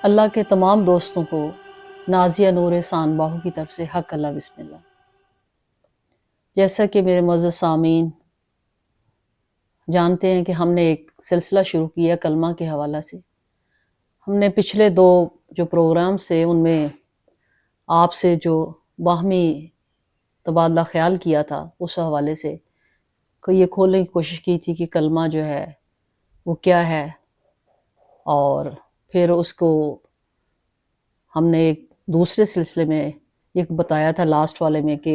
اللہ کے تمام دوستوں کو نازیہ نور سان باہو کی طرف سے حق اللہ بسم اللہ۔ جیسا کہ میرے معزز سامعین جانتے ہیں کہ ہم نے ایک سلسلہ شروع کیا کلمہ کے حوالہ سے۔ ہم نے پچھلے 2 جو پروگرام سے ان میں آپ سے جو باہمی تبادلہ خیال کیا تھا اس حوالے سے یہ کھولنے کی کوشش کی تھی کہ کلمہ جو ہے وہ کیا ہے، اور پھر اس کو ہم نے ایک دوسرے سلسلے میں ایک بتایا تھا لاسٹ والے میں کہ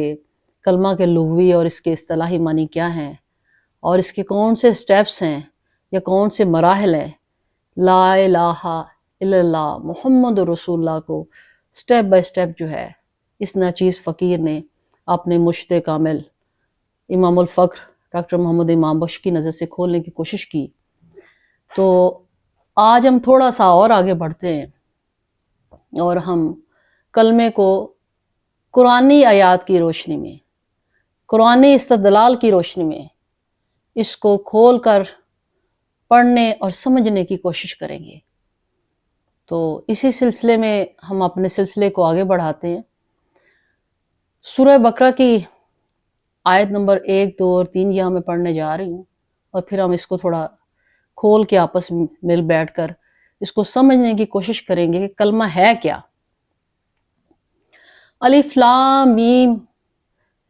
کلمہ کے لغوی اور اس کے اصطلاحی معنی کیا ہیں اور اس کے کون سے سٹیپس ہیں یا کون سے مراحل ہیں۔ لا الہ الا اللہ محمد رسول اللہ کو سٹیپ بائی سٹیپ جو ہے اس ناچیز فقیر نے اپنے مرشد کامل امام الفقر ڈاکٹر محمد امام بخش کی نظر سے کھولنے کی کوشش کی۔ تو آج ہم تھوڑا سا اور آگے بڑھتے ہیں اور ہم کلمے کو قرآنی آیات کی روشنی میں، قرآنی استدلال کی روشنی میں اس کو کھول کر پڑھنے اور سمجھنے کی کوشش کریں گے۔ تو اسی سلسلے میں ہم اپنے سلسلے کو آگے بڑھاتے ہیں۔ سورہ بقرہ کی آیت نمبر 1، 2 اور 3 یہاں میں پڑھنے جا رہی ہوں، اور پھر ہم اس کو تھوڑا کھول کے آپس میں مل بیٹھ کر اس کو سمجھنے کی کوشش کریں گے کہ کلمہ ہے کیا۔ الف لام میم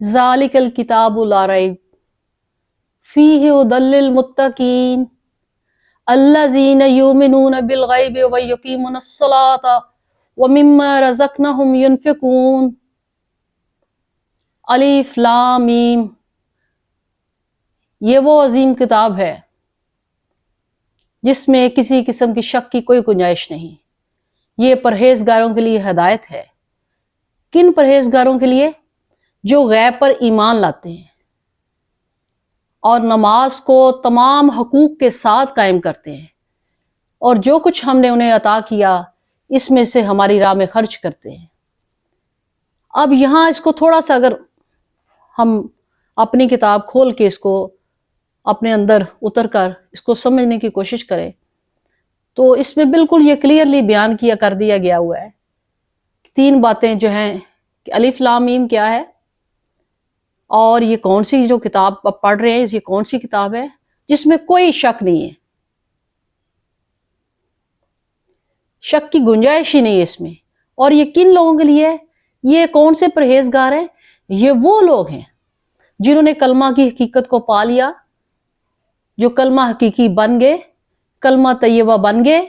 ذالک الکتاب لا ریب فیہ ھدی للمتقین الذین یؤمنون بالغیب ویقیمون الصلاۃ ومما رزقناہم ینفقون۔ الف لام میم، یہ وہ عظیم کتاب ہے جس میں کسی قسم کی شک کی کوئی گنجائش نہیں۔ یہ پرہیزگاروں کے لیے ہدایت ہے۔ کن پرہیزگاروں کے لیے؟ جو غیب پر ایمان لاتے ہیں اور نماز کو تمام حقوق کے ساتھ قائم کرتے ہیں، اور جو کچھ ہم نے انہیں عطا کیا اس میں سے ہماری راہ میں خرچ کرتے ہیں۔ اب یہاں اس کو تھوڑا سا اگر ہم اپنی کتاب کھول کے اس کو اپنے اندر اتر کر اس کو سمجھنے کی کوشش کریں تو اس میں بالکل یہ کلیئرلی بیان کر دیا گیا ہوا ہے 3 باتیں جو ہیں کہ الف لام میم کیا ہے، اور یہ کون سی جو کتاب آپ پڑھ رہے ہیں یہ کون سی کتاب ہے جس میں کوئی شک نہیں ہے، شک کی گنجائش ہی نہیں ہے اس میں۔ اور یہ کن لوگوں کے لیے ہے؟ یہ کون سے پرہیزگار ہیں؟ یہ وہ لوگ ہیں جنہوں نے کلمہ کی حقیقت کو پا لیا، جو کلمہ حقیقی بن گئے، کلمہ طیبہ بن گئے۔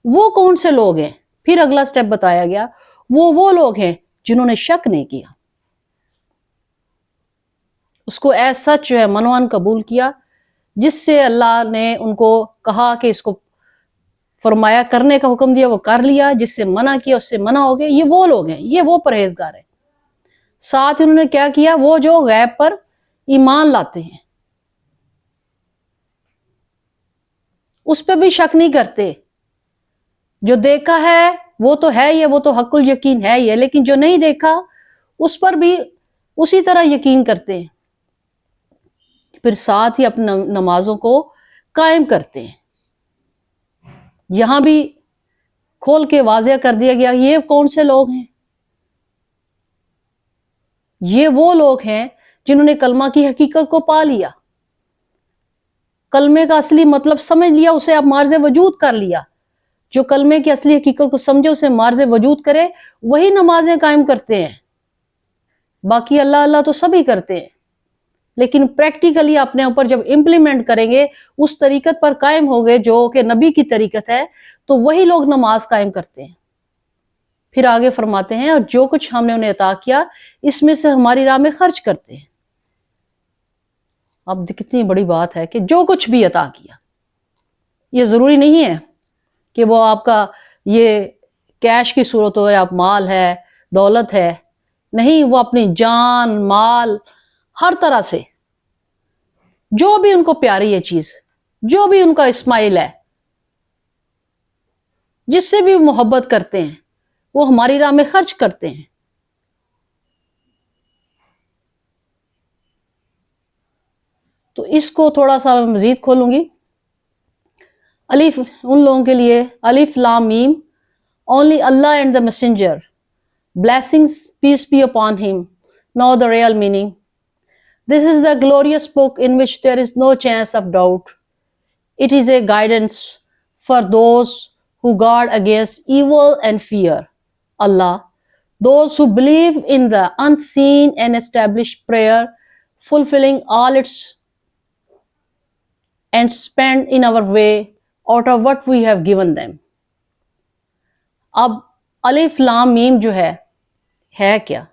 وہ کون سے لوگ ہیں؟ پھر اگلا سٹیپ بتایا گیا، وہ لوگ ہیں جنہوں نے شک نہیں کیا، اس کو ایز سچ جو ہے منوان قبول کیا، جس سے اللہ نے ان کو کہا کہ اس کو فرمایا کرنے کا حکم دیا وہ کر لیا، جس سے منع کیا اس سے منع ہو گئے۔ یہ وہ لوگ ہیں، یہ وہ پرہیزگار ہیں۔ ساتھ انہوں نے کیا کیا؟ وہ جو غیب پر ایمان لاتے ہیں، اس پہ بھی شک نہیں کرتے۔ جو دیکھا ہے وہ تو ہے یہ، وہ تو حق الیقین ہے یہ، لیکن جو نہیں دیکھا اس پر بھی اسی طرح یقین کرتے ہیں۔ پھر ساتھ ہی اپنی نمازوں کو قائم کرتے ہیں۔ یہاں بھی کھول کے واضح کر دیا گیا یہ کون سے لوگ ہیں؟ یہ وہ لوگ ہیں جنہوں نے کلمہ کی حقیقت کو پا لیا، کلمے کا اصلی مطلب سمجھ لیا، اسے اب مارز وجود کر لیا۔ جو کلمے کی اصلی حقیقت کو سمجھے، اسے مارز وجود کرے، وہی نمازیں قائم کرتے ہیں۔ باقی اللہ اللہ تو سبھی کرتے ہیں، لیکن پریکٹیکلی اپنے اوپر جب امپلیمنٹ کریں گے، اس طریقت پر قائم ہو گئے جو کہ نبی کی طریقت ہے، تو وہی لوگ نماز قائم کرتے ہیں۔ پھر آگے فرماتے ہیں اور جو کچھ ہم نے انہیں عطا کیا اس میں سے ہماری راہ میں خرچ کرتے ہیں۔ اب کتنی بڑی بات ہے کہ جو کچھ بھی عطا کیا، یہ ضروری نہیں ہے کہ وہ آپ کا یہ کیش کی صورت ہو، یا مال ہے، دولت ہے، نہیں، وہ اپنی جان، مال، ہر طرح سے جو بھی ان کو پیاری ہے چیز، جو بھی ان کا اسمائل ہے، جس سے بھی محبت کرتے ہیں، وہ ہماری راہ میں خرچ کرتے ہیں۔ تو اس کو تھوڑا سا میں مزید کھولوں گی۔ الف ان لوگوں کے لیے الف لام میم، only Allah and the Messenger, blessings, peace be upon him, know the real meaning. This is the glorious book in which there is no chance of doubt. It is a guidance for those who guard against evil and fear Allah, those who believe in the unseen and establish prayer, fulfilling all its and spend in our way out of what we have given them. اب الف لام میم جو ہے کیا؟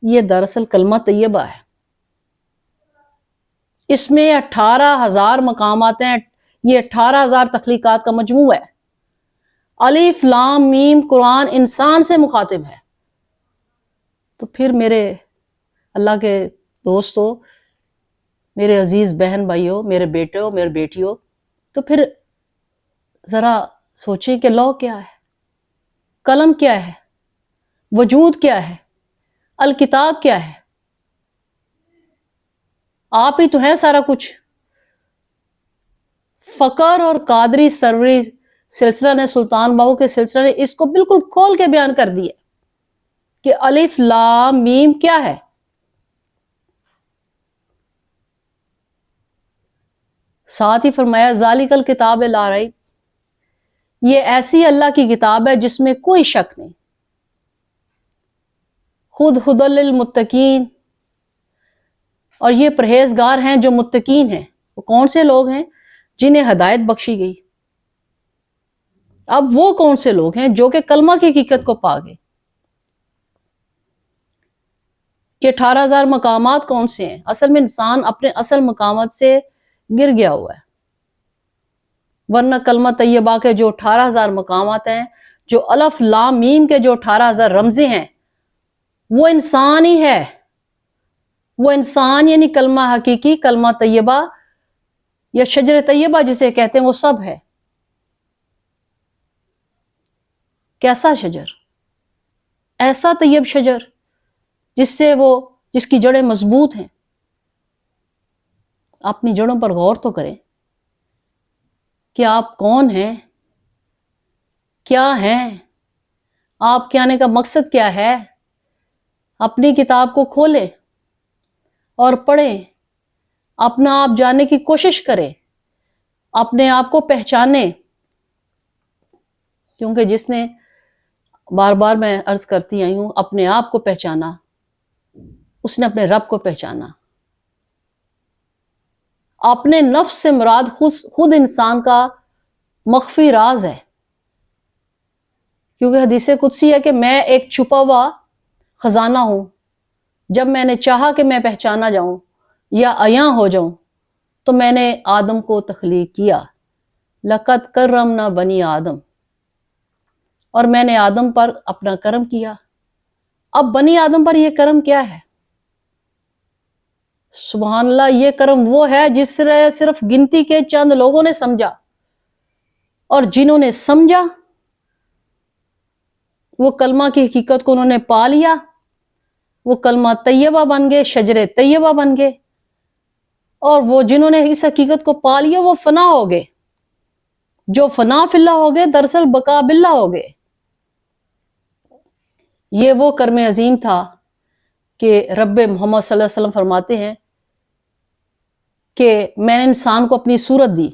یہ دراصل کلمہ طیبہ ہے. اس میں 18,000 مقامات ہیں. یہ 18,000 تخلیقات کا مجموعہ ہے. الف لام میم قرآن انسان سے مخاطب ہے. تو پھر میرے اللہ کے دوستو، میرے عزیز بہن بھائیوں، میرے بیٹوں، میرے بیٹیوں، تو پھر ذرا سوچیں کہ لو کیا ہے، قلم کیا ہے، وجود کیا ہے، الکتاب کیا ہے؟ آپ ہی تو ہیں سارا کچھ. فقر اور قادری سروری سلسلہ نے، سلطان باہو کے سلسلہ نے اس کو بالکل کھول کے بیان کر دیا کہ الف لام میم کیا ہے. ساتھ ہی فرمایا ذالک الکتاب لا ریب، یہ ایسی اللہ کی کتاب ہے جس میں کوئی شک نہیں. خود ہدی للمتقین، اور یہ پرہیزگار ہیں جو متقین ہیں. وہ کون سے لوگ ہیں؟ جنہیں ہدایت بخشی گئی. اب وہ کون سے لوگ ہیں جو کہ کلمہ کی حقیقت کو پا گئے. یہ 18,000 مقامات کون سے ہیں؟ اصل میں انسان اپنے اصل مقامات سے گر گیا ہوا ہے. ورنہ کلمہ طیبہ کے جو 18,000 مقامات ہیں، جو الف لام میم کے جو 18,000 رمزیں ہیں، وہ انسان ہی ہے. وہ انسان یعنی کلمہ حقیقی، کلمہ طیبہ یا شجر طیبہ جسے کہتے ہیں، وہ سب ہے. کیسا شجر؟ ایسا طیب شجر جس کی جڑیں مضبوط ہیں. اپنی جڑوں پر غور تو کریں کہ آپ کون ہیں، کیا ہیں، آپ کے آنے کا مقصد کیا ہے. اپنی کتاب کو کھولیں اور پڑھیں، اپنا آپ جاننے کی کوشش کریں، اپنے آپ کو پہچانیں. کیونکہ جس نے، بار بار میں عرض کرتی آئی ہوں، اپنے آپ کو پہچانا، اس نے اپنے رب کو پہچانا. اپنے نفس سے مراد خود انسان کا مخفی راز ہے. کیونکہ حدیث قدسی ہے کہ میں ایک چھپا ہوا خزانہ ہوں. جب میں نے چاہا کہ میں پہچانا جاؤں یا عیاں ہو جاؤں تو میں نے آدم کو تخلیق کیا. لقد کرمنا بنی آدم، اور میں نے آدم پر اپنا کرم کیا. اب بنی آدم پر یہ کرم کیا ہے؟ سبحان اللہ، یہ کرم وہ ہے جس سے صرف گنتی کے چند لوگوں نے سمجھا، اور جنہوں نے سمجھا وہ کلمہ کی حقیقت کو انہوں نے پا لیا. وہ کلمہ طیبہ بن گئے، شجر طیبہ بن گئے. اور وہ جنہوں نے اس حقیقت کو پا لیا وہ فنا ہو گئے. جو فنا فی اللہ ہو گئے دراصل بقا باللہ ہو گئے. یہ وہ کرم عظیم تھا کہ رب محمد صلی اللہ علیہ وسلم فرماتے ہیں کہ میں نے انسان کو اپنی صورت دی،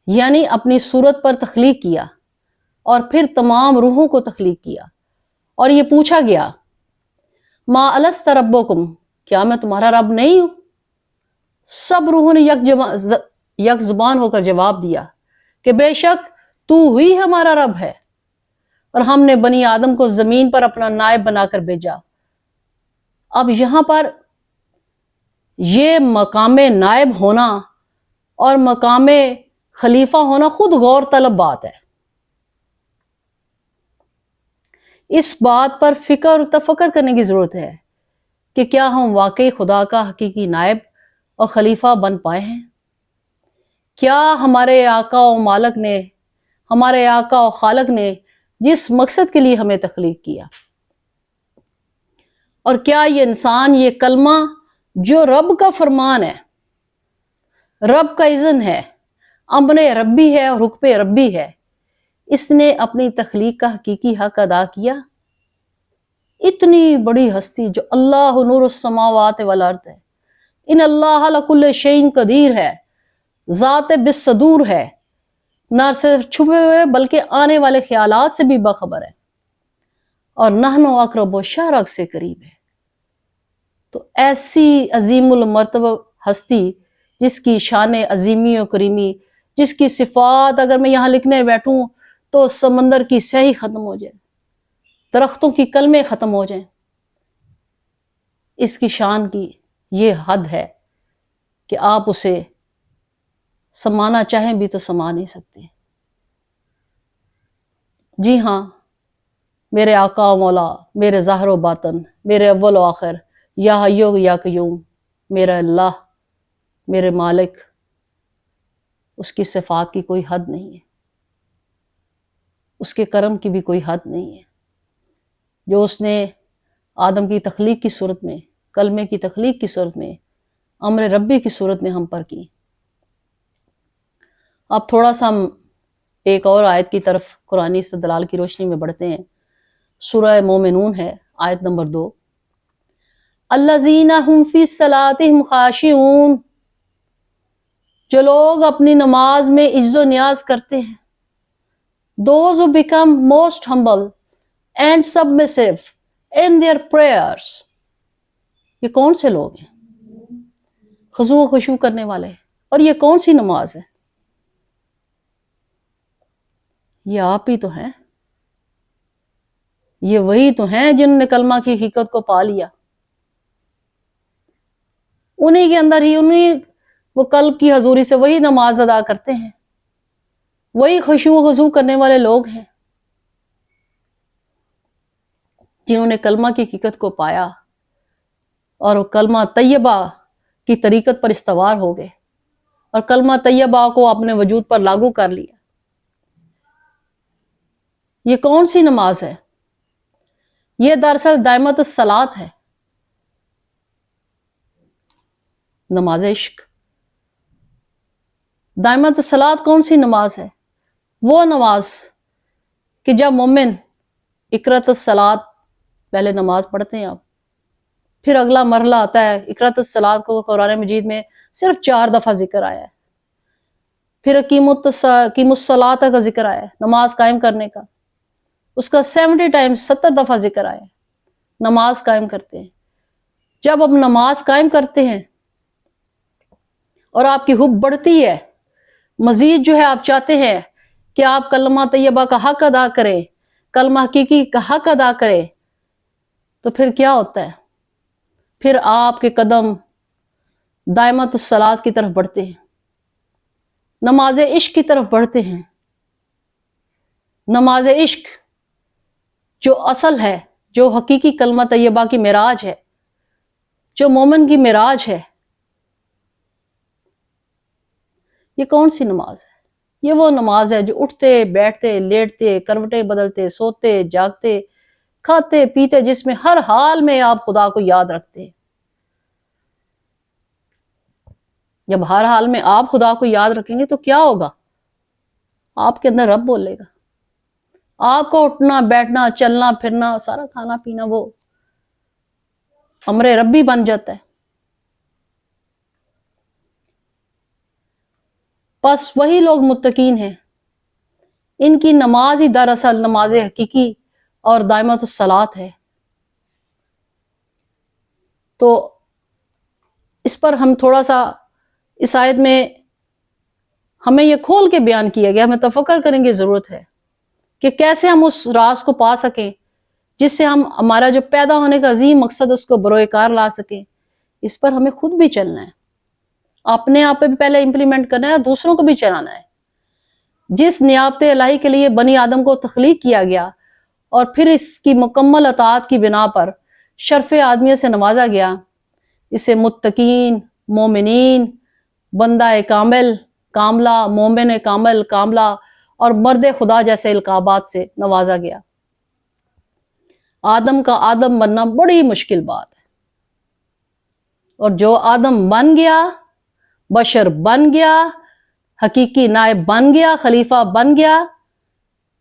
یعنی اپنی صورت پر تخلیق کیا، اور پھر تمام روحوں کو تخلیق کیا. اور یہ پوچھا گیا ما الست ربکم، کیا میں تمہارا رب نہیں ہوں؟ سب روحوں نے یک زبان ہو کر جواب دیا کہ بے شک تو ہی ہمارا رب ہے، اور ہم نے بنی آدم کو زمین پر اپنا نائب بنا کر بھیجا. اب یہاں پر یہ مقام نائب ہونا اور مقام خلیفہ ہونا خود غور طلب بات ہے. اس بات پر فکر اور تفکر کرنے کی ضرورت ہے کہ کیا ہم واقعی خدا کا حقیقی نائب اور خلیفہ بن پائے ہیں؟ کیا ہمارے آقا و مالک نے، ہمارے آقا و خالق نے جس مقصد کے لیے ہمیں تخلیق کیا، اور کیا یہ انسان، یہ کلمہ جو رب کا فرمان ہے، رب کا اذن ہے، امر ربی ہے اور حکم ربی ہے، اس نے اپنی تخلیق کا حقیقی حق ادا کیا؟ اتنی بڑی ہستی جو اللہ نور السماوات والارض ہے، ان اللہ لکل شیء قدیر ہے، ذات بالصدور ہے، نہ صرف چھپے ہوئے بلکہ آنے والے خیالات سے بھی باخبر ہے، اور نحن اقرب شرک سے قریب ہے۔ تو ایسی عظیم المرتبہ ہستی جس کی شان عظیمی و کریمی، جس کی صفات اگر میں یہاں لکھنے بیٹھوں تو سمندر کی سیاہی ختم ہو جائے، درختوں کی کلمیں ختم ہو جائیں، اس کی شان کی یہ حد ہے کہ آپ اسے سمانا چاہیں بھی تو سما نہیں سکتے۔ جی ہاں، میرے آقا و مولا، میرے ظاہر و باطن، میرے اول و آخر، یا حی و یا قیوم، میرا اللہ، میرے مالک، اس کی صفات کی کوئی حد نہیں ہے، اس کے کرم کی بھی کوئی حد نہیں ہے۔ جو اس نے آدم کی تخلیق کی صورت میں، کلمے کی تخلیق کی صورت میں، امر ربی کی صورت میں ہم پر کی۔ اب تھوڑا سا ہم ایک اور آیت کی طرف قرآنی استدلال کی روشنی میں بڑھتے ہیں۔ سورہ مومنون ہے، آیت نمبر 2۔ الذین هم فی صلاتہم خاشعون، جو لوگ اپنی نماز میں عجز و نیاز کرتے ہیں۔ Those who become most humble and submissive in their prayers۔ یہ کون سے لوگ ہیں؟ خضوع و خشوع کرنے والے۔ اور یہ کون سی نماز ہے؟ یہ آپ ہی تو ہیں، یہ وہی تو ہیں جنہوں نے کلمہ کی حقیقت کو پا لیا۔ انہی کے اندر ہی، انہی وہ قلب کی حضوری سے وہی نماز ادا کرتے ہیں، وہی خشوع و خضوع کرنے والے لوگ ہیں جنہوں نے کلمہ کی حقیقت کو پایا اور وہ کلمہ طیبہ کی طریقت پر استوار ہو گئے اور کلمہ طیبہ کو اپنے وجود پر لاگو کر لیا۔ یہ کون سی نماز ہے؟ یہ دراصل دائمۃ الصلاۃ ہے، نماز عشق۔ دائمۃ الصلاۃ کون سی نماز ہے؟ وہ نماز کہ جب مومن اقرأت الصلاۃ، پہلے نماز پڑھتے ہیں آپ، پھر اگلا مرحلہ آتا ہے، اقرأت الصلاۃ کو قرآن مجید میں صرف 4 دفعہ ذکر آیا ہے، پھر اقیموا الصلاۃ کا ذکر آیا ہے، نماز قائم کرنے کا، اس کا 70 ٹائمز 70 دفعہ ذکر آیا ہے، نماز قائم کرتے ہیں۔ جب آپ نماز قائم کرتے ہیں اور آپ کی حب بڑھتی ہے، مزید جو ہے آپ چاہتے ہیں کہ آپ کلمہ طیبہ کا حق ادا کریں، کلمہ حقیقی کا حق ادا کریں، تو پھر کیا ہوتا ہے؟ پھر آپ کے قدم دائمۃ الصلاۃ کی طرف بڑھتے ہیں، نماز عشق کی طرف بڑھتے ہیں۔ نماز عشق جو اصل ہے، جو حقیقی کلمہ طیبہ کی معراج ہے، جو مومن کی معراج ہے، یہ کون سی نماز ہے؟ یہ وہ نماز ہے جو اٹھتے بیٹھتے لیٹتے کروٹیں بدلتے سوتے جاگتے کھاتے پیتے، جس میں ہر حال میں آپ خدا کو یاد رکھتے ہیں۔ جب ہر حال میں آپ خدا کو یاد رکھیں گے تو کیا ہوگا؟ آپ کے اندر رب بولے گا، آپ کو اٹھنا بیٹھنا چلنا پھرنا سارا کھانا پینا وہ امر ربی بن جاتا ہے۔ بس وہی لوگ متقین ہیں، ان کی نماز ہی دراصل نماز حقیقی اور دائمۃ الصلاۃ ہے۔ تو اس پر ہم تھوڑا سا اس آیت میں ہمیں یہ کھول کے بیان کیا گیا، ہمیں تفکر کرنے کی ضرورت ہے کہ کیسے ہم اس راز کو پا سکیں جس سے ہم ہمارا جو پیدا ہونے کا عظیم مقصد اس کو بروئے کار لا سکیں۔ اس پر ہمیں خود بھی چلنا ہے، اپنے آپ پہ بھی پہلے امپلیمنٹ کرنا ہے اور دوسروں کو بھی چلانا ہے۔ جس نیابت الہی کے لیے بنی آدم کو تخلیق کیا گیا اور پھر اس کی مکمل اطاعت کی بنا پر شرف آدمیت سے نوازا گیا، اسے متقین، مومنین، بندہ کامل، کاملہ، مومن کامل، کاملہ اور مرد خدا جیسے القابات سے نوازا گیا۔ آدم کا آدم بننا بڑی مشکل بات ہے، اور جو آدم بن گیا، بشر بن گیا، حقیقی نائب بن گیا، خلیفہ بن گیا،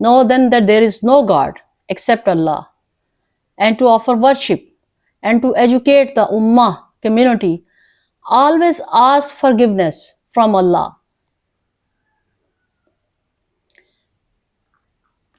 Know then that there is no God except Allah, and to offer worship and to educate the ummah community, always ask forgiveness from Allah.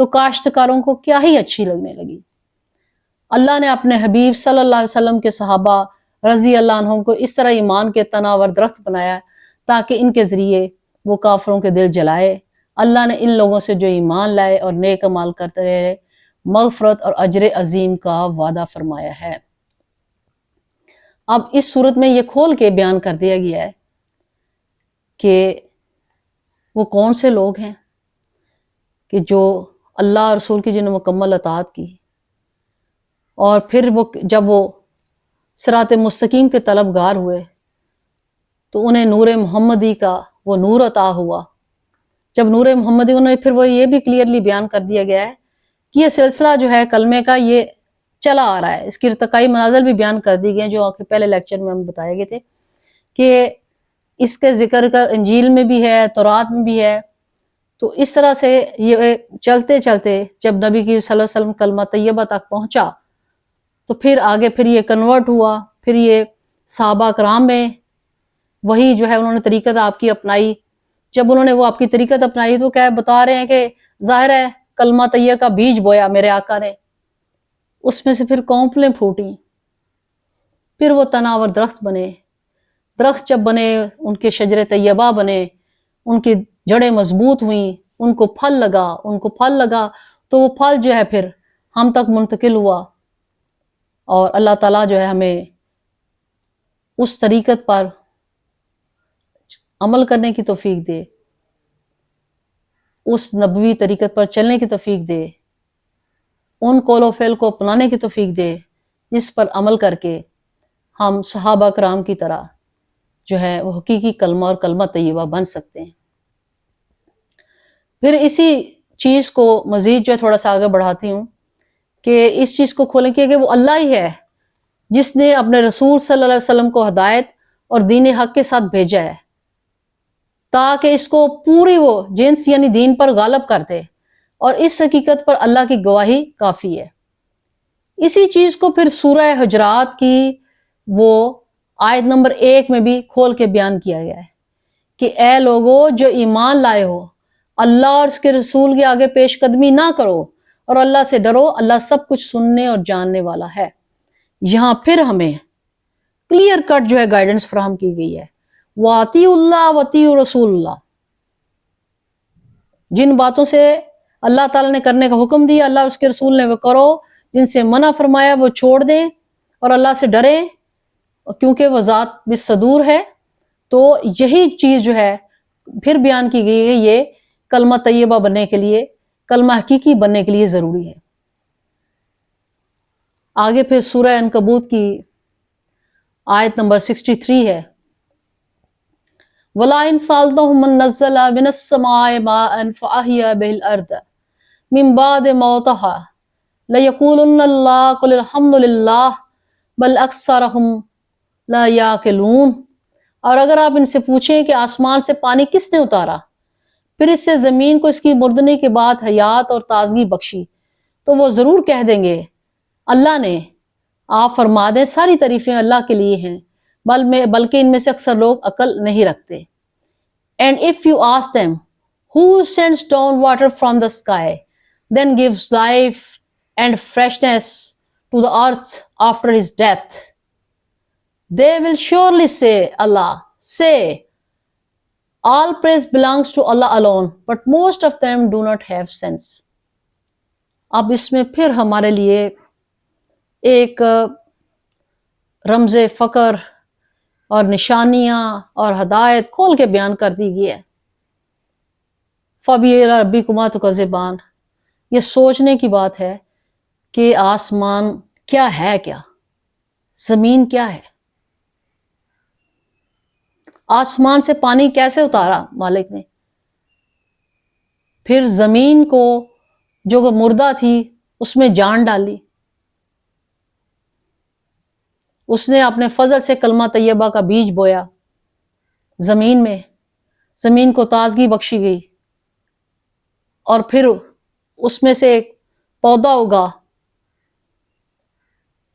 تو کاشتکاروں کو کیا ہی اچھی لگنے لگی۔ اللہ نے اپنے حبیب صلی اللہ علیہ وسلم کے صحابہ رضی اللہ عنہم کو اس طرح ایمان کے تناور درخت بنایا تاکہ ان کے ذریعے وہ کافروں کے دل جلائے۔ اللہ نے ان لوگوں سے جو ایمان لائے اور نیک اعمال کرتے رہے مغفرت اور اجر عظیم کا وعدہ فرمایا ہے۔ اب اس صورت میں یہ کھول کے بیان کر دیا گیا ہے کہ وہ کون سے لوگ ہیں کہ جو اللہ اور رسول کی جنہوں نے مکمل اطاعت کی، اور پھر جب وہ صراط مستقیم کے طلبگار ہوئے تو انہیں نور محمدی کا وہ نور عطا ہوا۔ جب نور محمدی انہیں پھر وہ یہ بھی کلیئرلی بیان کر دیا گیا ہے کہ یہ سلسلہ جو ہے کلمے کا یہ چلا آ رہا ہے، اس کی ارتقائی منازل بھی بیان کر دی گئے ہیں جو پہلے لیکچر میں ہم بتائے گئے تھے کہ اس کے ذکر کا انجیل میں بھی ہے، تورات میں بھی ہے۔ تو اس طرح سے یہ چلتے چلتے جب نبی کی صلی اللہ علیہ وسلم کلمہ طیبہ تک پہنچا تو پھر آگے پھر یہ کنورٹ ہوا، پھر یہ صحابہ کرام میں وہی جو ہے انہوں نے طریقت آپ کی اپنائی۔ جب انہوں نے وہ آپ کی طریقت اپنائی تو کیا بتا رہے ہیں کہ ظاہر ہے کلمہ طیبہ کا بیج بویا میرے آقا نے، اس میں سے پھر کونپلیں پھوٹیں، پھر وہ تناور درخت بنے۔ درخت جب بنے ان کے شجر طیبہ بنے، ان کی جڑیں مضبوط ہوئیں، ان کو پھل لگا تو وہ پھل جو ہے پھر ہم تک منتقل ہوا، اور اللہ تعالیٰ جو ہے ہمیں اس طریقت پر عمل کرنے کی توفیق دے، اس نبوی طریقت پر چلنے کی توفیق دے، ان قول و فعل کو اپنانے کی توفیق دے جس پر عمل کر کے ہم صحابہ کرام کی طرح جو ہے وہ حقیقی کلمہ اور کلمہ طیبہ بن سکتے ہیں۔ پھر اسی چیز کو مزید جو ہے تھوڑا سا آگے بڑھاتی ہوں کہ اس چیز کو کھولیں کہ وہ اللہ ہی ہے جس نے اپنے رسول صلی اللہ علیہ وسلم کو ہدایت اور دین حق کے ساتھ بھیجا ہے تاکہ اس کو پوری وہ جنس یعنی دین پر غالب کر دے، اور اس حقیقت پر اللہ کی گواہی کافی ہے۔ اسی چیز کو پھر سورہ حجرات کی وہ آیت نمبر 1 میں بھی کھول کے بیان کیا گیا ہے کہ اے لوگو جو ایمان لائے ہو، اللہ اور اس کے رسول کے آگے پیش قدمی نہ کرو اور اللہ سے ڈرو، اللہ سب کچھ سننے اور جاننے والا ہے۔ یہاں پھر ہمیں کلیئر کٹ جو ہے گائیڈنس فراہم کی گئی ہے، وَأَطِیعُوا اللَّهَ وَأَطِیعُوا رَسُولَ اللَّهِ، جن باتوں سے اللہ تعالیٰ نے کرنے کا حکم دیا اللہ اور اس کے رسول نے وہ کرو، جن سے منع فرمایا وہ چھوڑ دیں اور اللہ سے ڈریں، کیونکہ وہ ذات بالصدور ہے۔ تو یہی چیز جو ہے پھر بیان کی گئی ہے، یہ کلمہ طیبہ بننے کے لیے، کلمہ حقیقی بننے کے لیے ضروری ہے۔ آگے پھر سورہ عنکبوت کی آیت نمبر 63 ہے، وَلَا إِن سَأَلْتَهُم مَّن نَّزَّلَ مِنَ السَّمَاءِ مَاءً فَأَحْيَا بِهِ الْأَرْضَ مِن بَعْدِ مَوْتِهَا لَيَقُولُنَّ اللَّهُ قُلِ الْحَمْدُ لِلَّهِ بَلْ أَكْثَرُهُمْ لَا يَعْقِلُونَ۔ اور اگر آپ ان سے پوچھیں کہ آسمان سے پانی کس نے اتارا، پھر اس سے زمین کو اس کی مردنی کے بعد حیات اور تازگی بخشی، تو وہ ضرور کہہ دیں گے اللہ نے۔ آپ فرما دیں ساری تعریفیں اللہ کے لیے ہیں، بلکہ ان میں سے اکثر لوگ عقل نہیں رکھتے۔ And if you ask them, who sends down water from the sky, then gives life and freshness to the earth after his death, they will surely say, Allah. Say, all praise belongs to Allah alone, but most of them do not have sense۔ اب اس میں پھر ہمارے لیے ایک رمز فقر اور نشانیاں اور ہدایت کھول کے بیان کر دی گئی ہے۔ فَبِأَيِّ آلَاءِ رَبِّكُمَا تُكَذِّبَانِ، یہ سوچنے کی بات ہے کہ آسمان کیا ہے، کیا زمین کیا ہے، آسمان سے پانی کیسے اتارا مالک نے، پھر زمین کو جو مردہ تھی اس میں جان ڈالی، اس نے اپنے فضل سے کلمہ طیبہ کا بیج بویا زمین میں، زمین کو تازگی بخشی گئی، اور پھر اس میں سے ایک پودا اگا،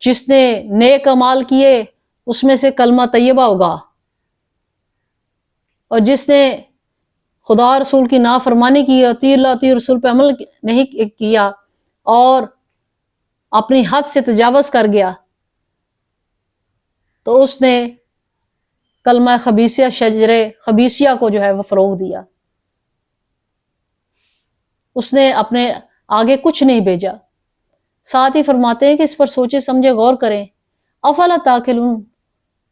جس نے نیک اعمال کیے اس میں سے کلمہ طیبہ اگا، اور جس نے خدا رسول کی نافرمانی کی، اطیع اللہ اطیع رسول پہ عمل نہیں کیا اور اپنی حد سے تجاوز کر گیا، تو اس نے کلمہ خبیثیہ، شجر خبیثیہ کو جو ہے وہ فروغ دیا، اس نے اپنے آگے کچھ نہیں بھیجا۔ ساتھ ہی فرماتے ہیں کہ اس پر سوچے سمجھے غور کریں، افلا تاکلون،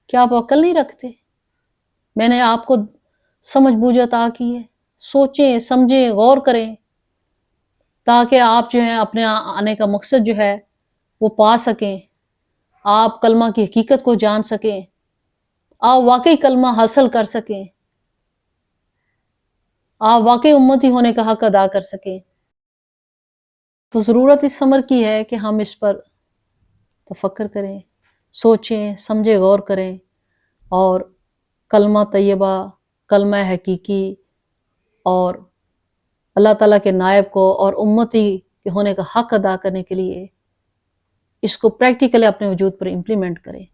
کیا آپ عقل نہیں رکھتے؟ میں نے آپ کو سمجھ بوجھ عطا کی ہے، سوچیں سمجھیں غور کریں تاکہ آپ جو ہیں اپنے آنے کا مقصد جو ہے وہ پا سکیں، آپ کلمہ کی حقیقت کو جان سکیں، آپ واقعی کلمہ حاصل کر سکیں، آپ واقعی امتی ہونے کا حق ادا کر سکیں۔ تو ضرورت اس امر کی ہے کہ ہم اس پر تفکر کریں، سوچیں سمجھیں غور کریں اور کلمہ طیبہ، کلمہ حقیقی اور اللہ تعالیٰ کے نائب کو اور امتی کے ہونے کا حق ادا کرنے کے لیے اس کو پریکٹیکلی اپنے وجود پر امپلیمنٹ کریں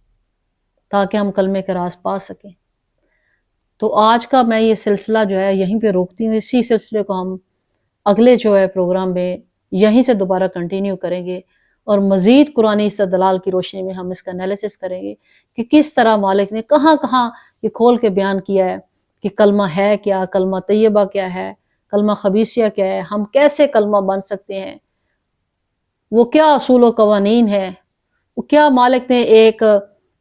تاکہ ہم کلمے کا راز پا سکیں۔ تو آج کا میں یہ سلسلہ جو ہے یہیں پہ روکتی ہوں، اسی سلسلے کو ہم اگلے جو ہے پروگرام میں یہیں سے دوبارہ کنٹینیو کریں گے اور مزید قرآنی استدلال کی روشنی میں ہم اس کا انالیسس کریں گے کہ کس طرح مالک نے کہاں کہاں یہ کھول کے بیان کیا ہے کہ کلمہ ہے کیا، کلمہ طیبہ کیا ہے، کلمہ خبیثیہ کیا ہے، ہم کیسے کلمہ بن سکتے ہیں، وہ کیا اصول و قوانین ہے، وہ کیا مالک نے ایک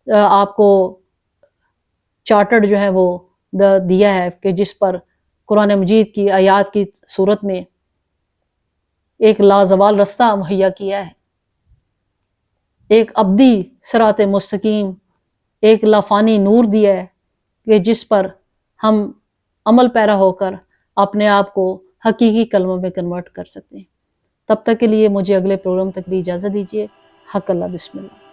آپ کو چارٹرڈ جو ہے وہ دیا ہے کہ جس پر قرآن مجید کی آیات کی صورت میں ایک لازوال رستہ مہیا کیا ہے، ایک ابدی صراط مستقیم، ایک لافانی نور دیا ہے کہ جس پر ہم عمل پیرا ہو کر اپنے آپ کو حقیقی کلموں میں کنورٹ کر سکتے ہیں۔ تب تک کے لیے مجھے اگلے پروگرام تک بھی اجازت دیجیے۔ حق اللہ، بسم اللہ۔